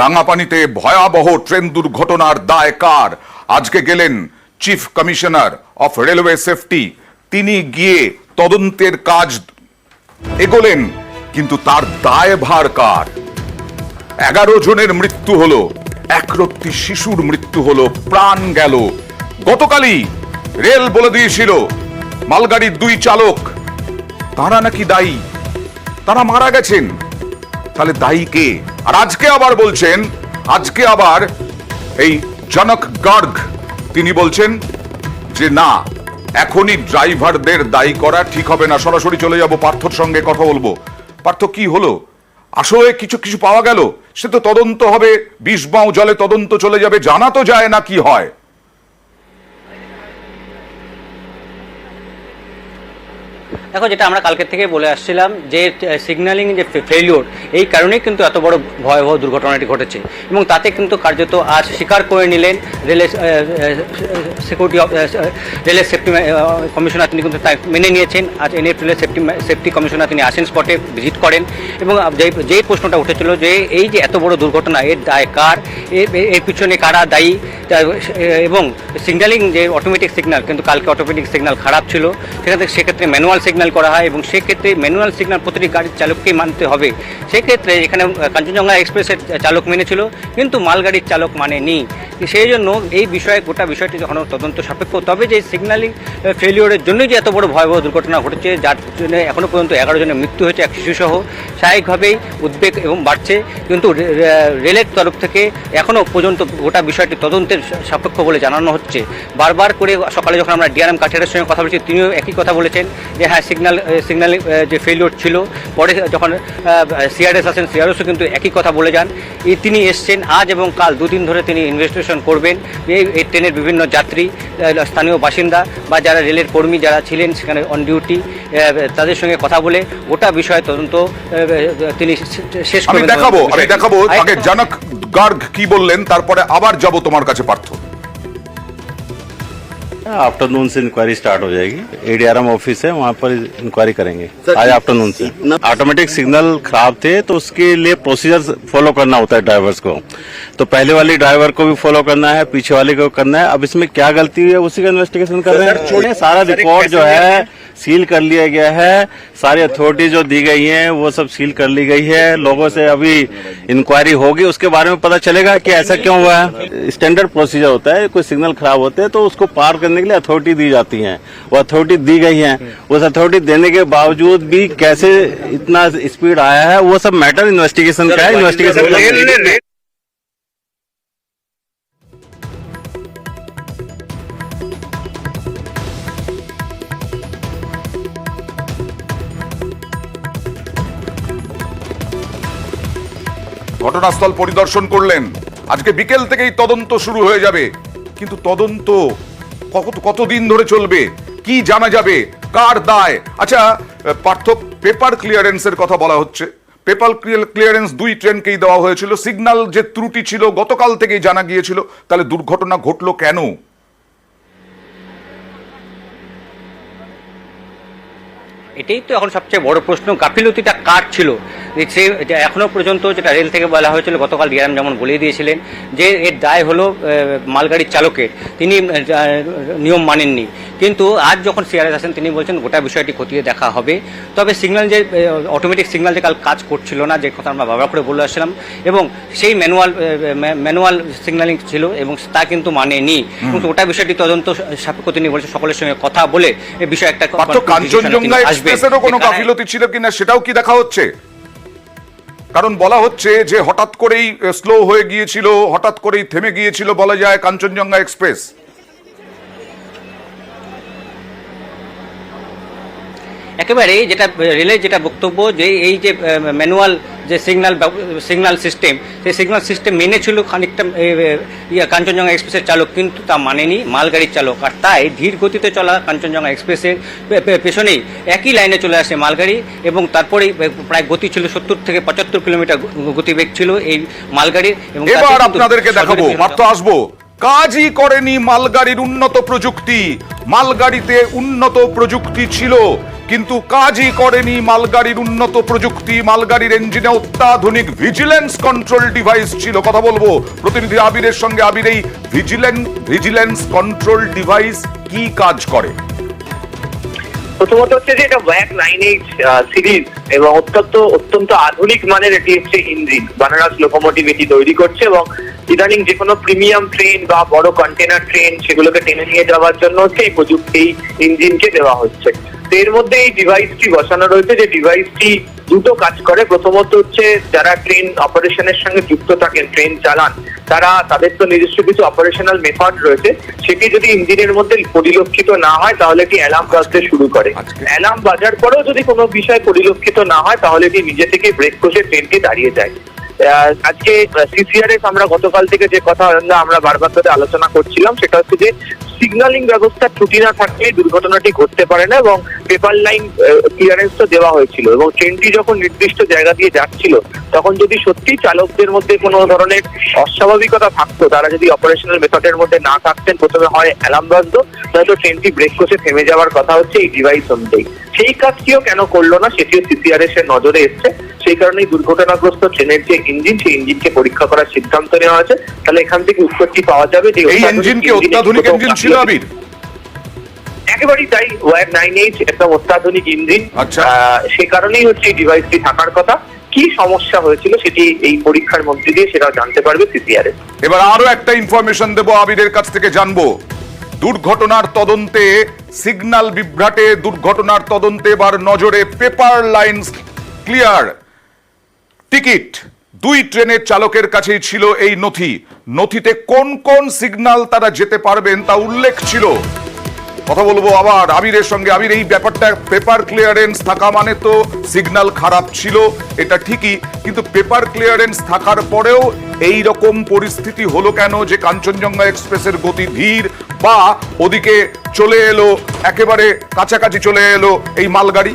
রাঙাপানিতে ভয়াবহ ট্রেন দুর্ঘটনার দায় কার? আজকে গেলেন chief commissioner of railway safety, তিনি গিয়ে তদন্তের কাজ এগোলেন, কিন্তু তার দায়ভার কার? 11 জনের মৃত্যু হলো, একরত্তি শিশুর মৃত্যু হলো, প্রাণ গেল। গতকালই রেল বলে দিয়েছিল মালগাড়ির 2 চালক তারা নাকি দায়ী, তারা মারা গেছেন। তাহলে দায়ী কে? আর আজকে আবার বলছেন, আজকে আবার এই জনক গার্গ তিনি বলছেন যে না, এখনই ড্রাইভারদের দায়ী করা ঠিক হবে না। সরাসরি চলে যাব পার্থর সঙ্গে কথা বলবো। পার্থ, কি হলো? আসলে কিছু পাওয়া গেল? সে তো তদন্ত হবে, 20 বাও জলে তদন্ত চলে যাবে, জানা তো যায় না কি হয়। দেখো, যেটা আমরা কালকে থেকে বলে আসছিলাম যে সিগন্যালিং যে ফেলিওর, এই কারণেই কিন্তু এত বড় ভয়াবহ দুর্ঘটনাটি ঘটেছে। এবং তাতে কিন্তু কার্যত আজ স্বীকার করে নিলেন রেলের সেফটি কমিশনার, তিনি কিন্তু মেনে নিয়েছেন। আজ রেলের সেফটি কমিশনার তিনি আসেন, স্পটে ভিজিট করেন, এবং যেই প্রশ্নটা উঠেছিল যে এই যে এত বড় দুর্ঘটনা, এর দায় কার, এর পিছনে কারা দায়ী, এবং সিগন্যালিং যে অটোমেটিক সিগন্যাল, কিন্তু কালকে অটোমেটিক সিগন্যাল খারাপ ছিল, সেক্ষেত্রে ম্যানুয়াল সিগন্যাল করা হয়, এবং সেক্ষেত্রে ম্যানুয়াল সিগন্যাল প্রতিটি গাড়ির চালককেই মানতে হবে। সেক্ষেত্রে এখানে কাঞ্চনজঙ্ঘা এক্সপ্রেসের চালক মেনেছিল, কিন্তু মালগাড়ির চালক মানেনি। সেই জন্য এই বিষয়ে গোটা বিষয়টি যখন তদন্ত সাপেক্ষ, তবে যে সিগন্যালিং ফেলিওরের জন্যই যে এত বড় ভয়াবহ দুর্ঘটনা ঘটেছে, যার জন্য এখনও পর্যন্ত 11 জনের মৃত্যু হয়েছে, এক শিশুসহ, স্বাভাবিকভাবেই উদ্বেগ এবং বাড়ছে। কিন্তু রেলের তরফ থেকে এখনও পর্যন্ত গোটা বিষয়টি তদন্তের সাপেক্ষ বলে জানানো হচ্ছে। বারবার করে সকালে যখন আমরা ডিআরএম কাঠিয়ারের সঙ্গে কথা বলেছি, তিনিও একই কথা বলেছেন যে হ্যাঁ, সিগন্যালিং যে ফেলিওর ছিল। পরে যখন সিআরএস আসেন, সিআরএসও কিন্তু একই কথা বলে যান। তিনি এসছেন আজ এবং কাল 2 দিন ধরে তিনি ইনভেস্টিগেশন করবেন। এই ট্রেনের বিভিন্ন যাত্রী, স্থানীয় বাসিন্দা বা যারা রেলের কর্মী যারা ছিলেন সেখানে অন ডিউটি, তাদের সঙ্গে কথা বলে গোটা বিষয় তদন্ত তিনি শেষ করবেন। আমি দেখাবো আগে জনক গার্গ কি বললেন, তারপরে আবার যাব তোমার কাছে পার্থ। आफ्टरनून से इंक्वायरी स्टार्ट हो जाएगी। एडीआरएम ऑफिस है, वहाँ पर इंक्वायरी करेंगे आज आफ्टरनून से। ऑटोमेटिक सिग्नल खराब थे तो उसके लिए प्रोसीजर फॉलो करना होता है ड्राइवर्स को। तो पहले वाले ड्राइवर को भी फॉलो करना है, पीछे वाले को करना है। अब इसमें क्या गलती हुई है उसी का इन्वेस्टिगेशन कर रहे हैं। सारा रिकॉर्ड जो है सील कर लिया गया है, सारी अथॉरिटी जो दी गई है वो सब सील कर ली गई है। लोगों से अभी इंक्वायरी होगी, उसके बारे में पता चलेगा कि ऐसा क्यों हुआ है। स्टैंडर्ड प्रोसीजर होता है, कोई सिग्नल खराब होते हैं तो उसको पार करने के लिए अथॉरिटी दी जाती है, वो अथॉरिटी दी गई है। उस अथॉरिटी देने के बावजूद भी कैसे इतना स्पीड आया है, वो सब मैटर इन्वेस्टिगेशन का है। इन्वेस्टिगेशन ঘটনাস্থল পরিদর্শন করলেন। আজকে বিকেল থেকেই তদন্ত শুরু হয়ে যাবে, কিন্তু তদন্ত কতদিন ধরে চলবে, কি জানা যাবে, কার দায়? আচ্ছা পার্থ, পেপার ক্লিয়ারেন্সের কথা বলা হচ্ছে। পেপার ক্লিয়ারেন্স 2 ট্রেনকেই দেওয়া হয়েছিল। সিগন্যাল যে ত্রুটি ছিল গতকাল থেকেই জানা গিয়েছিল, তাহলে দুর্ঘটনা ঘটলো কেন? এটাই তো এখন সবচেয়ে বড় প্রশ্ন, গাফিলতিটা কার ছিল? সে এখনো পর্যন্ত যেটা রেল থেকে বলা হয়েছিল, গতকাল ডিআরএম যেমন বলে দিয়েছিলেন যে এর দায় হলো মালগাড়ির চালকের, তিনি নিয়ম মানেননি। কিন্তু আজ যখন সিআরএস আসেন তিনি বলছেন গোটা বিষয়টি খতিয়ে দেখা হবে। তবে সিগন্যাল যে অটোমেটিক সিগন্যাল যে কাল কাজ করছিল না, যে কথা আমরা বারবার করে বলে আসছিলাম, এবং সেই ম্যানুয়াল সিগন্যালিং ছিল এবং তা কিন্তু মানেনি। কিন্তু ওটা বিষয়টি তদন্ত সাপেক্ষ তিনি বলছেন, সকলের সঙ্গে কথা বলে এই বিষয়ে একটা কাঞ্চনজঙ্ঘা এক্সপ্রেসেরও কোনো গাফিলতি ছিল কিনা সেটাও কি দেখা হচ্ছে? কারণ বলা হচ্ছে যে হঠাৎ করেই স্লো হয়ে গিয়েছিল, হঠাৎ করেই থেমে গিয়েছিল বলা যায় কাঞ্চনজঙ্ঘা এক্সপ্রেস। একেবারে যেটা রেলের যেটা বক্তব্য, যে এই যে ম্যানুয়াল যে সিগন্যাল সিস্টেম, সেই সিগন্যাল সিস্টেম মেনেছিল খানিকটা কাঞ্চনজঙ্ঘা এক্সপ্রেসের চালক, কিন্তু তা মানেনি মালগাড়ির চালক। আর তাই ধীর গতিতে চলা কাঞ্চনজঙ্ঘা এক্সপ্রেসের পেছনেই একই লাইনে চলে আসে মালগাড়ি, এবং তারপরেই প্রায় গতি ছিল 70 থেকে 75 কিলোমিটার গতিবেগ ছিল এই মালগাড়ির। এবং এবার আপনাদেরকে দেখাবো, মাত্র আসবো, কাজই করেনি মালগাড়ির উন্নত প্রযুক্তি। মালগাড়িতে উন্নত প্রযুক্তি ছিল, কিন্তু কাজই করেনি মালগাড়ির উন্নত প্রযুক্তি। মালগাড়ির ইঞ্জিনে অত্যাধুনিক ভিজিলেন্স কন্ট্রোল ডিভাইস ছিল। কথা বলবো প্রতিনিধি আবিরের সঙ্গে। আবির, এই ভিজিলেন্স কন্ট্রোল ডিভাইস কি কাজ করে? প্রথমত হচ্ছে যে এটা ওয়াগ 9H সিরিজ এবং অত্যন্ত আধুনিক মানের এটি হচ্ছে ইঞ্জিন। বানারস লোকোমোটিভ এটি তৈরি করছে এবং ইদানিং যে কোনো প্রিমিয়াম ট্রেন বা বড় কন্টেনার ট্রেন সেগুলোকে টেনে নিয়ে যাওয়ার জন্য হচ্ছে এই প্রযুক্তি ইঞ্জিনকে দেওয়া হচ্ছে। এর মধ্যে এই ডিভাইসটি বসানো রয়েছে, যে ডিভাইসটি দুটো কাজ করে। প্রথমত হচ্ছে যারা ট্রেন অপারেশনের সঙ্গে যুক্ত থাকেন, ট্রেন চালান, তাদের তো নিজস্ব কিছু অপারেশনাল মেথড রয়েছে। সেটি যদি ইঞ্জিনের মধ্যে পরিলক্ষিত না হয় তাহলে এটি অ্যালার্ম বাজতে শুরু করে। অ্যালার্ম বাজার পরেও যদি কোনো বিষয় পরিলক্ষিত না হয় তাহলে এটি নিজে থেকে ব্রেক কষে ট্রেনটি দাঁড়িয়ে যায়। আজকে সিসিআরএস আমরা গতকাল থেকে যে কথা আমরা বারবার ধরে আলোচনা করছিলাম সেটা হচ্ছে যে সিগন্যালিং ব্যবস্থার ত্রুটি না থাকলে দুর্ঘটনাটি ঘটতে পারে না, এবং পেপার লাইন ক্লিয়ারেন্স তো দেওয়া হয়েছিল। এবং ট্রেনটি যখন নির্দিষ্ট জায়গা দিয়ে যাচ্ছিল তখন যদি সত্যি চালকদের মধ্যে কোনো ধরনের অস্বাভাবিকতা থাকতো, তারা যদি অপারেশনাল মেথডের মধ্যে না থাকতেন, প্রথমে হয় অ্যালার্ম বাজতো, নয়তো ট্রেনটি ব্রেক কষে থেমে যাওয়ার কথা হচ্ছে এই ডিভাইস অনুযায়ী। সেই কাজটিও কেন করলো না সেটিও সিসিআরএস এর নজরে এসছে। সেই কারণেই দুর্ঘটনাগ্রস্ত ট্রেনের যে ইঞ্জিন, সেই ইঞ্জিনকে পরীক্ষা করার সিদ্ধান্ত নেওয়া হয়েছে। তাহলে এখান থেকে উত্তরটি পাওয়া যাবে যে এই ইঞ্জিন কি অত্যাধুনিক ইঞ্জিন ছিল আবির? একেবারেই তাই, ওয়াগ 9H একদম অত্যাধুনিক ইঞ্জিন। আচ্ছা, সে কারণেই হচ্ছে এই ডিভাইসটি থাকার কথা। কি সমস্যা হয়েছিল সেটি এই পরীক্ষার মধ্যে দিয়ে সেটা জানতে পারবে সিসিআরএস। এবার আরো একটা ইনফরমেশন দেব, আবিরের কাছ থেকে জানবো। দুর্ঘটনার তদন্তে সিগন্যাল বিভ্রাটে, দুর্ঘটনার তদন্তে এবার নজরে পেপার লাইন ক্লিয়ার টিকিট। দুই ট্রেনের চালকের কাছেই ছিল এই নথিতে কোন কোন সিগন্যাল তারা যেতে পারবেন তা উল্লেখ ছিল। কথা বলবো আবার আবিরের সঙ্গে। আবির, এই ব্যাপারটা পেপার ক্লিয়ারেন্স থাকা মানে তো সিগন্যাল খারাপ ছিল, এটা ঠিকই, কিন্তু পেপার ক্লিয়ারেন্স থাকার পরেও এই রকম পরিস্থিতি হলো কেন যে কাঞ্চনজঙ্ঘা এক্সপ্রেসের গতি ধীর, বা ওদিকে চলে এলো, একেবারে কাছাকাছি চলে এলো এই মালগাড়ি?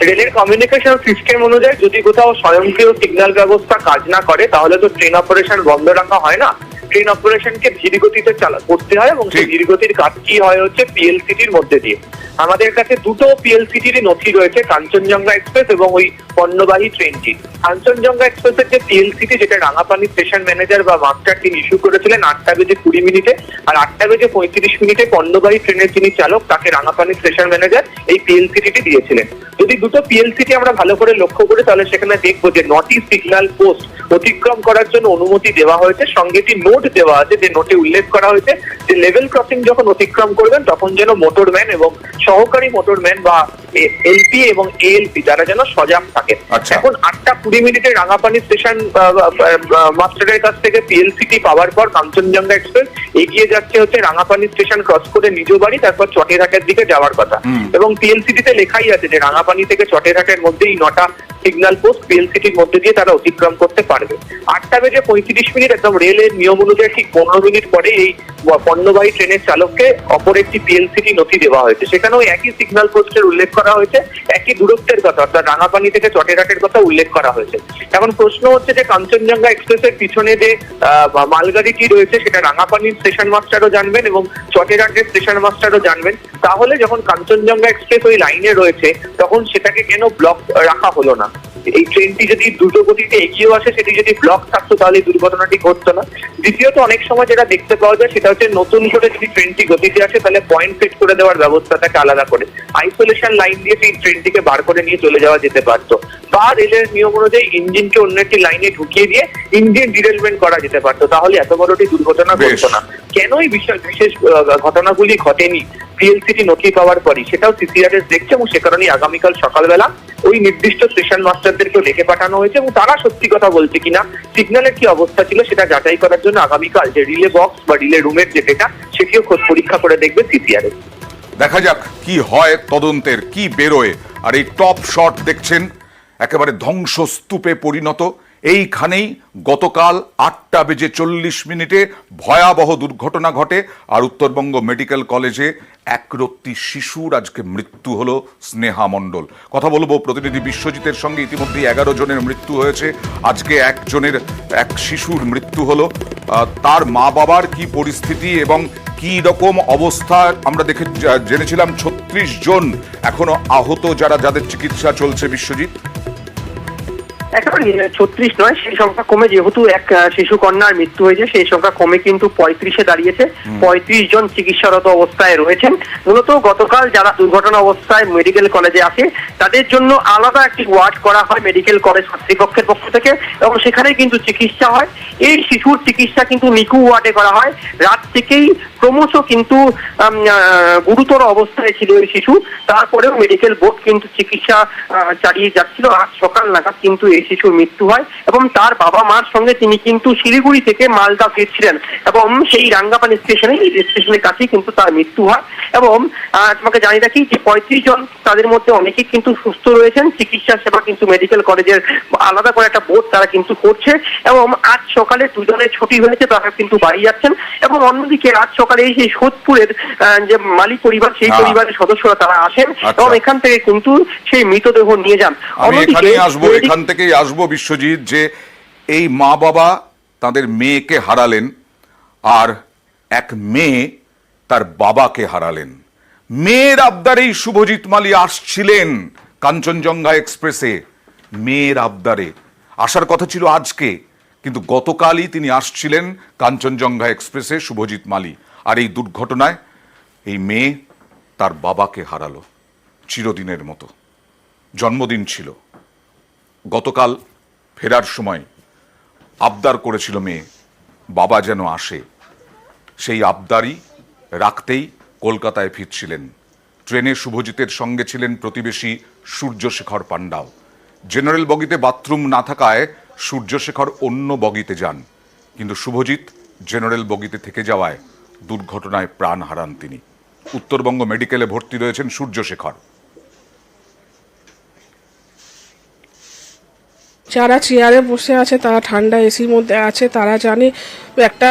রেলের কমিউনিকেশন সিস্টেম অনুযায়ী যদি কোথাও স্বয়ংক্রিয় সিগন্যাল ব্যবস্থা কাজ না করে তাহলে তো ট্রেন অপারেশন বন্ধ রাখা হয় না। ট্রেন অপারেশনকে ধীর গতিতে করতে হয়, এবং সেই ধীর গতির কাজটি হয় হচ্ছে পিএলসিটির মধ্যে দিয়ে। আমাদের কাছে দুটো পিএলসিটির নথি রয়েছে, কাঞ্চনজঙ্ঘা এক্সপ্রেস এবং ওই পণ্যবাহী ট্রেনটি। কাঞ্চনজঙ্ঘা এক্সপ্রেসের যে পিএলসিটি, যেটা রাঙাপানি স্টেশন ম্যানেজার বা মাস্টার তিনি ইস্যু করেছিলেন 8:20 আর 8:35 পণ্যবাহী ট্রেনের যিনি চালক তাকে রাঙাপানি স্টেশন ম্যানেজার এই পিএলসিটি দিয়েছিলেন। যদি দুটো পিএলসিটি আমরা ভালো করে লক্ষ্য করি তাহলে সেখানে দেখবো যে 9টি সিগন্যাল পোস্ট অতিক্রম করার জন্য অনুমতি দেওয়া হয়েছে। সঙ্গে একটি নোট দেওয়া আছে, যে নোটে উল্লেখ করা হয়েছে যে লেভেল ক্রসিং যখন অতিক্রম করবেন তখন যেন মোটরম্যান এবং সহকারী মোটরম্যান বা এলপি এবং এএলপি তারা যেন সজাগ থাকে। এখন 8:20 রাঙাপানি স্টেশন মাস্টারের কাছ থেকে পিএলসিটি পাওয়ার পর কাঞ্চনজঙ্ঘা এক্সপ্রেস এগিয়ে যাচ্ছে হচ্ছে রাঙাপানি স্টেশন ক্রস করে নিজ বাড়ি, তারপর চটেরহাটের দিকে যাওয়ার কথা। এবং পিএলসিটিতে লেখাই আছে যে রাঙাপানি থেকে চটেরহাটের মধ্যেই 9টা সিগন্যাল পোস্ট পিএলসিটির মধ্যে দিয়ে তারা অতিক্রম করতে পারবে। 8:35 একদম রেলের নিয়ম অনুযায়ী ঠিক 15 মিনিট পরে এই পণ্যবাহী ট্রেনের চালককে অপর একটি পিএলসিটি নথি দেওয়া হয়েছে। সেখানেও একই সিগন্যাল পোস্টের উল্লেখ করা হয়েছে, একই দূরত্বের কথা, অর্থাৎ রাঙাপানি থেকে চটেরহাটের কথা উল্লেখ করা হয়েছে। এখন প্রশ্ন হচ্ছে যে কাঞ্চনজঙ্ঘা এক্সপ্রেসের পিছনে যে মালগাড়িটি রয়েছে সেটা রাঙাপানির স্টেশন মাস্টারও জানবেন এবং চটেরহাটের স্টেশন মাস্টারও জানবেন। তাহলে যখন কাঞ্চনজঙ্ঘা এক্সপ্রেস ওই লাইনে রয়েছে তখন সেটাকে কেন ব্লক রাখা হলো না? এই ট্রেনটি যদি দ্রুত গতিতে এগিয়েও আসে, সেটি যদি ব্লক থাকতো তাহলে এই দুর্ঘটনাটি ঘটতো না। দ্বিতীয়ত, অনেক সময় যেটা দেখতে পাওয়া যায় সেটা হচ্ছে নতুন করে যদি ট্রেনটি গতিতে আসে তাহলে পয়েন্ট সেট করে দেওয়ার ব্যবস্থা থাকে আলাদা করে, আইসোলেশন লাইন দিয়ে সেই ট্রেনটিকে বার করে নিয়ে চলে যাওয়া যেতে পারতো, বা রেলের নিয়ম অনুযায়ী ইঞ্জিনকে অন্য একটি লাইনে ঢুকিয়ে দিয়ে ইঞ্জিন ডিরেলমেন্ট করা যেতে পারতো, তাহলে এত বড়টি দুর্ঘটনা ঘটতো না। কেন এই বিশেষ ঘটনাগুলি ঘটেনি পিএলসিটি নথি পাওয়ার পরই, সেটাও সিসিআরএস দেখছে, এবং সে কারণেই আগামীকাল সকালবেলা ওই নির্দিষ্ট স্টেশন মাস্টারদেরকেও ডেকে পাঠানো হয়েছে, এবং তারা সত্যি কথা বলছে কিনা, সিগন্যালের কি অবস্থা ছিল সেটা যাচাই করার জন্য আগামীকাল যে রিলে বক্স বা রিলে রুমের যে ডেটা সেটিও পরীক্ষা করে দেখবে সিসিআরএস। দেখা যাক কি হয়, তদন্তের কি বেরোয়। আর এই টপ শট দেখছেন একেবারে ধ্বংসস্তূপে পরিণত। এইখানেই গতকাল 8:40 ভয়াবহ দুর্ঘটনা ঘটে, আর উত্তরবঙ্গ মেডিকেল কলেজে একরত্তি শিশুর আজকে মৃত্যু হলো। স্নেহা মণ্ডল। কথা বলবো প্রতিনিধি বিশ্বজিতের সঙ্গে। ইতিমধ্যে 11 জনের মৃত্যু হয়েছে, আজকে এক শিশুর মৃত্যু হলো। তার মা বাবার কি পরিস্থিতি এবং কি রকম অবস্থা আমরা জেনেছিলাম 36 জন এখনো আহত যাদের চিকিৎসা চলছে। বিশ্বজিৎ, একেবারে 36 নয়, সেই সংখ্যা কমে, যেহেতু এক শিশু কন্যার মৃত্যু হয়েছে সেই সংখ্যা কমে কিন্তু 35-এ দাঁড়িয়েছে। 35 জন চিকিৎসারত অবস্থায় রয়েছেন। মূলত গতকাল যারা দুর্ঘটনা অবস্থায় মেডিকেল কলেজে আসে তাদের জন্য আলাদা একটি ওয়ার্ড করা হয় মেডিকেল কলেজ কর্তৃপক্ষের পক্ষ থেকে, এবং সেখানে কিন্তু চিকিৎসা হয়। এই শিশুর চিকিৎসা কিন্তু নিকু ওয়ার্ডে করা হয়। রাত থেকেই ক্রমশ কিন্তু গুরুতর অবস্থায় ছিল এই শিশু, তারপরেও মেডিকেল বোর্ড কিন্তু চিকিৎসা চালিয়ে যাচ্ছিল। আজ সকাল নাগাদ কিন্তু এই শিশুর মৃত্যু হয় এবং তার বাবা মার সঙ্গে তিনি কিন্তু শিলিগুড়ি থেকে মালদা ফিরছিলেন এবং সেই রাঙ্গাপানি স্টেশনের কাছেই কিন্তু তার মৃত্যু হয়। এবং তোমাকে জানিয়ে রাখি যে 35 জন, তাদের মধ্যে অনেকেই কিন্তু সুস্থ রয়েছেন। চিকিৎসা সেবা কিন্তু মেডিকেল কলেজের আলাদা করে একটা বোর্ড তারা কিন্তু করছে, এবং আজ সকালে দুজনের ছুটি হয়েছে, তারা কিন্তু বাড়ি যাচ্ছেন। এবং অন্যদিকে আজ সকালে এই সেই সোদপুরের যে মালিক পরিবার, সেই পরিবারের সদস্যরা তারা আসেন এবং এখান থেকে কিন্তু সেই মৃতদেহ নিয়ে যান। এখান থেকেই আসবো বিশ্বজিৎ, যে এই মা বাবা তাদের মেয়েকে হারালেন আর এক মেয়ে তার বাবাকে হারালেন। মেয়ের আবদারেই শুভজিৎ মালী আসছিলেন কাঞ্চনজঙ্ঘা এক্সপ্রেসে। মেয়ের আবদারে আসার কথা ছিল আজকে, কিন্তু গতকালই তিনি আসছিলেন কাঞ্চনজঙ্ঘা এক্সপ্রেসে শুভজিৎ মালী। আর এই দুর্ঘটনায় এই মেয়ে তার বাবাকে হারালো চিরদিনের মতো। জন্মদিন ছিল, গতকাল ফেরার সময় আবদার করেছিল মেয়ে বাবা যেন আসে। সেই আবদারই রাখতেই কলকাতায় ফিরছিলেন। ট্রেনে শুভজিতের সঙ্গে ছিলেন প্রতিবেশী সূর্যশেখর পান্ডাও। জেনারেল বগিতে বাথরুম না থাকায় সূর্যশেখর অন্য বগিতে যান, কিন্তু শুভজিৎ জেনারেল বগিতে থেকে যাওয়ায় দুর্ঘটনায় প্রাণ হারান তিনি। উত্তরবঙ্গ মেডিকেলে ভর্তি রয়েছেন সূর্যশেখর। যারা চেয়ারে বসে আছে, তারা ঠান্ডা এসির মধ্যে আছে, তারা জানে একটা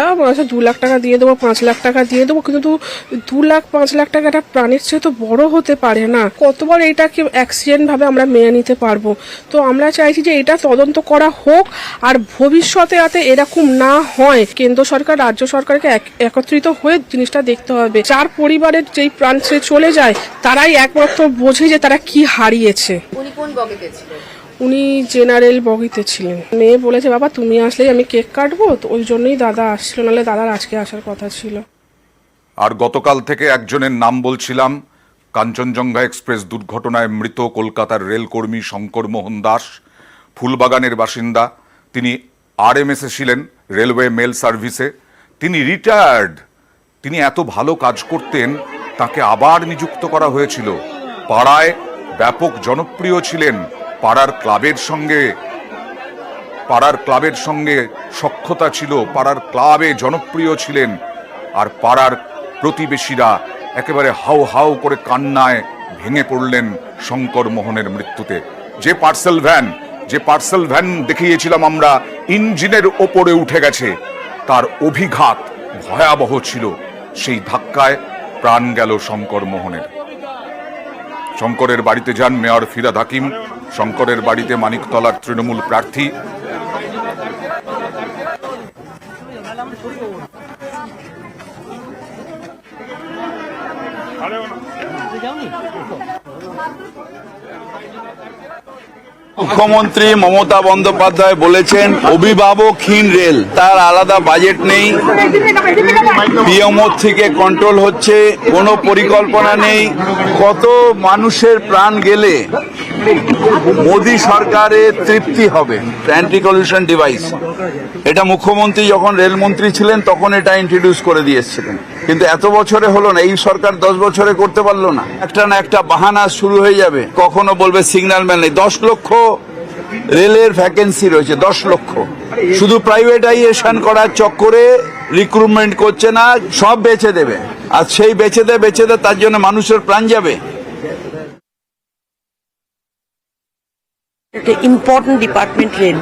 2 লাখ টাকা দিয়ে দেবো, 5 লাখ টাকা দিয়ে দেবো, কিন্তু 2 লাখ 5 লাখ টাকা একটা প্রাণের চেয়ে তো বড় হতে পারে না। কতবার এইটাকে অ্যাক্সিডেন্ট ভাবে আমরা মেনে নিতে পারবো? তো আমরা চাইছি যে এটা তদন্ত করা হোক, আর ভবিষ্যতে যাতে এরকম না হয় কেন্দ্র সরকার রাজ্য সরকারকে একত্রিত হয়ে জিনিসটা দেখতে হবে। যার পরিবারের যেই প্রাণ সে চলে যায় তারাই একমাত্র বোঝে যে তারা কি হারিয়েছে। উনি কোন বগিতে ছিলেন? উনি জেনারেল বগিতে ছিলেন। মেয়ে বলেছে বাবা তুমি আসলেই আমি কেক কাটবো, তো ওই জন্যই দাদা আসছিল, নাহলে দাদার আজকে আসার কথা ছিল। আর গতকাল থেকে একজনের নাম বলছিলাম, কাঞ্চনজঙ্ঘা এক্সপ্রেস দুর্ঘটনায় মৃত কলকাতার রেলকর্মী শঙ্কর মোহন দাস, ফুলবাগানের বাসিন্দা। তিনি RMS-এ ছিলেন, রেলওয়ে মেল সার্ভিসে। তিনি রিটায়ার্ড। তিনি এত ভালো কাজ করতেন, তাকে আবার নিযুক্ত করা হয়েছিল। পাড়ায় ব্যাপক জনপ্রিয় ছিলেন। পাড়ার ক্লাবের সঙ্গে সখ্যতা ছিল, পাড়ার ক্লাবে জনপ্রিয় ছিলেন। আর পাড়ার প্রতিবেশীরা একেবারে হাউ হাউ করে কান্নায় ভেঙে পড়লেন শঙ্কর মোহনের মৃত্যুতে। যে পার্সেল ভ্যান দেখিয়েছিলাম আমরা, ইঞ্জিনের ওপরে উঠে গেছে, তার অভিঘাত ভয়াবহ ছিল। সেই ধাক্কায় প্রাণ গেল শঙ্কর মোহনের। শঙ্করের বাড়িতে যান মেয়র ফিরহাদ হাকিম। শঙ্করের বাড়িতে মানিকতলার তৃণমূল প্রার্থী মুখ্যমন্ত্রী মমতা বন্দ্যোপাধ্যায় বলেছেন অভিভাবকহীন রেল, তার আলাদা বাজেট নেই, পিএমও থেকে কন্ট্রোল হচ্ছে, কোনো পরিকল্পনা নেই। কত মানুষের প্রাণ গেলে মোদী সরকারের তৃপ্তি হবে? অ্যান্টি কলিউশন ডিভাইস, এটা মুখ্যমন্ত্রী যখন রেলমন্ত্রী ছিলেন তখন এটা ইন্ট্রোডিউস করে দিয়েছিলেন, কিন্তু এত বছরে হলো না। এই সরকার 10 বছরে করতে পারলো না। একটা না একটা বাহানা শুরু হয়ে যাবে। কখনো বলবে সিগন্যাল ম্যান নেই। 10 লক্ষ রেলের ভ্যাকেন্সি রয়েছে, 10 লক্ষ। শুধু প্রাইভেটাইজেশন করার চক্করে রিক্রুটমেন্ট করছে না, সব বেচে দেবে। আর সেই বেচে দেয় তার জন্য মানুষের প্রাণ যাবে। একটা ইম্পর্টেন্ট ডিপার্টমেন্ট রেল।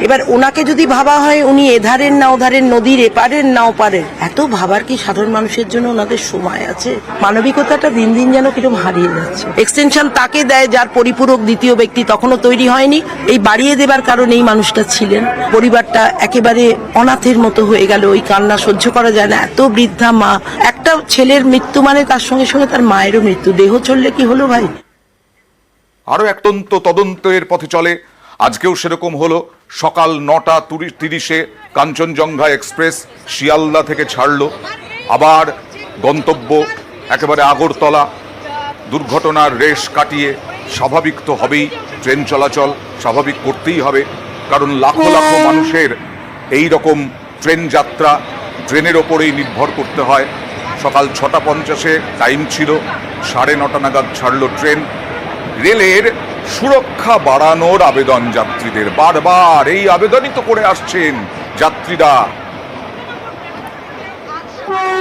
এবার ওনাকে যদি ভাবা হয় উনি এধারের না ওধারের, নদীর এপারের না ওপারের, এত ভাবার কি সাধারণ মানুষের জন্য ওনাদের সময় আছে? মানবিকতাটা দিন দিন যেন কিরকম হারিয়ে যাচ্ছে। এক্সটেনশন তাকে দেয় যার পরিপূরক দ্বিতীয় ব্যক্তি তখনও তৈরি হয়নি। এই বাড়িয়ে দেবার কারণে এই মানুষটা ছিলেন। পরিবারটা একেবারে অনাথের মতো হয়ে গেল। ওই কান্না সহ্য করা যায় না। এত বৃদ্ধা মা, একটা একটা ছেলের মৃত্যু মানে তার সঙ্গে সঙ্গে তার মায়েরও মৃত্যু। দেহ চললে কি হলো ভাই? আরো এক তদন্তের পথে চলে, আজকেও সেরকম হলো। সকাল 9:30 কাঞ্চনজঙ্ঘা এক্সপ্রেস শিয়ালদা থেকে ছাড়লো, আবার গন্তব্য একেবারে আগরতলা। দুর্ঘটনার রেশ কাটিয়ে স্বাভাবিক তো হবেই, ট্রেন চলাচল স্বাভাবিক করতেই হবে, কারণ লাখো লাখো মানুষের এই রকম ট্রেন যাত্রা ট্রেনের ওপরেই নির্ভর করতে হয়। সকাল 6:50 টাইম ছিল, 9:30 নাগাদ ছাড়লো ট্রেন। রেলের সুরক্ষা বাড়ানোর আবেদন যাত্রীদের, বারবার এই আবেদনই তো করে আসছেন যাত্রীরা।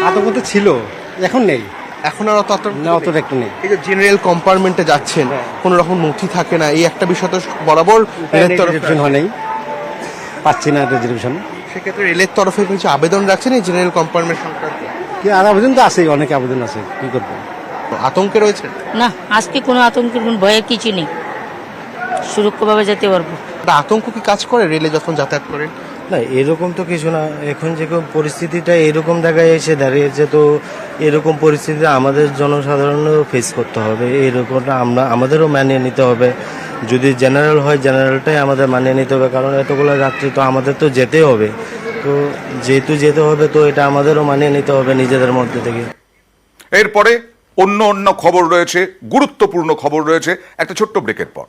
আতঙ্ক তো ছিল, এখন নেই, এখন আর অত না অতটা একটু নেই। এই যে জেনারেল কম্পার্টমেন্টে যাচ্ছেন, কোনো রকম নথি থাকে না, এই একটা বিষয় তো বরাবর রেলের তরফে রিজার্ভেশন হয় নাই, পাচ্ছি না রিজার্ভেশন। সেক্ষেত্রে রেলের তরফে কিছু আবেদন রাখছেন এই জেনারেল কম্পার্টমেন্ট সংক্রান্ত? কি আর আবেদন তো আছেই, অনেক আবেদন আছে, কি করবো। আতঙ্কে রয়েছে? না, আজকে কোনো আতঙ্কের কোনো ভয়ের কিছু নেই, সুরক্ষাভাবে যেতে পারবো। একটা আতঙ্ক কি কাজ করে রেলে যখন যাতায়াত করেন? না এরকম তো কিছু না, এখন যেরকম পরিস্থিতিটা এরকম জায়গায় এসে দাঁড়িয়েছে, তো এরকম পরিস্থিতি আমাদের জনসাধারণেরও ফেস করতে হবে, এরকমটা আমাদেরও মানিয়ে নিতে হবে। যদি জেনারেল হয় জেনারেলটাই আমাদের মানিয়ে নিতে হবে, কারণ এতগুলো যাত্রী তো আমাদের তো যেতে হবে, তো যেহেতু যেতে হবে তো এটা আমাদেরও মানিয়ে নিতে হবে নিজেদের মধ্যে থেকে। এরপরে অন্য খবর রয়েছে, গুরুত্বপূর্ণ খবর রয়েছে একটা ছোট্ট ব্রেকের পর।